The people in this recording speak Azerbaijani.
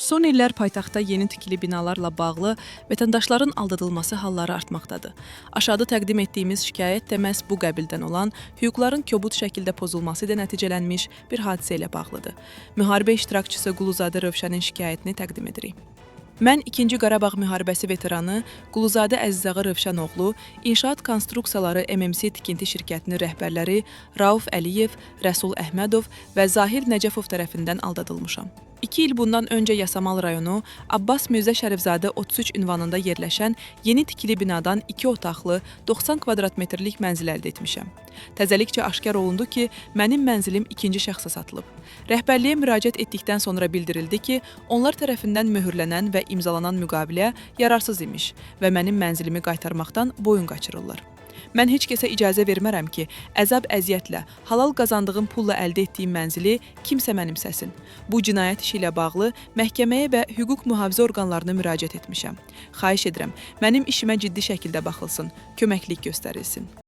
Son illər paytaxtda yeni tikili binalarla bağlı vətəndaşların aldadılması halları artmaqdadır. Aşağıda təqdim etdiyimiz şikayət də məhz bu qəbildən olan hüquqların kobud şəkildə pozulması ilə nəticələnmiş bir hadisə ilə bağlıdır. Müharibə iştirakçısı Quluzadə Rövşənin şikayətini təqdim edirik. Mən 2-ci Qarabağ müharibəsi veteranı Quluzadə Əzizağa Rövşənoğlu, İnşaat Konstruksiyaları MMC tikinti şirkətinin rəhbərləri Rauf Əliyev, Rəsul Əhmədov və Zahir Nəcəfov tərəfindən aldadılmışam. 2 il bundan öncə Yasamal rayonu Abbas Mirzə Şərifzadə 33 ünvanında yerləşən yeni tikili binadan 2 otaqlı 90 kvadrat metrlik mənzil əldə etmişəm. Təzəlikcə aşkar olundu ki, mənim mənzilim ikinci şəxsə satılıb. Rəhbərliyə müraciət etdikdən sonra bildirildi ki, onlar tərəfindən möhürlənən və imzalanan müqavilə yararsız imiş və mənim mənzilimi qaytarmaqdan boyun qaçırırlar. Mən heç kəsə icazə vermərəm ki, əzab-əziyyətlə, halal qazandığım pulla əldə etdiyim mənzili kimsə mənimsəsin. Bu cinayət işi ilə bağlı məhkəməyə və hüquq mühafizə orqanlarına müraciət etmişəm. Xahiş edirəm, mənim işimə ciddi şəkildə baxılsın, köməklik göstərilsin.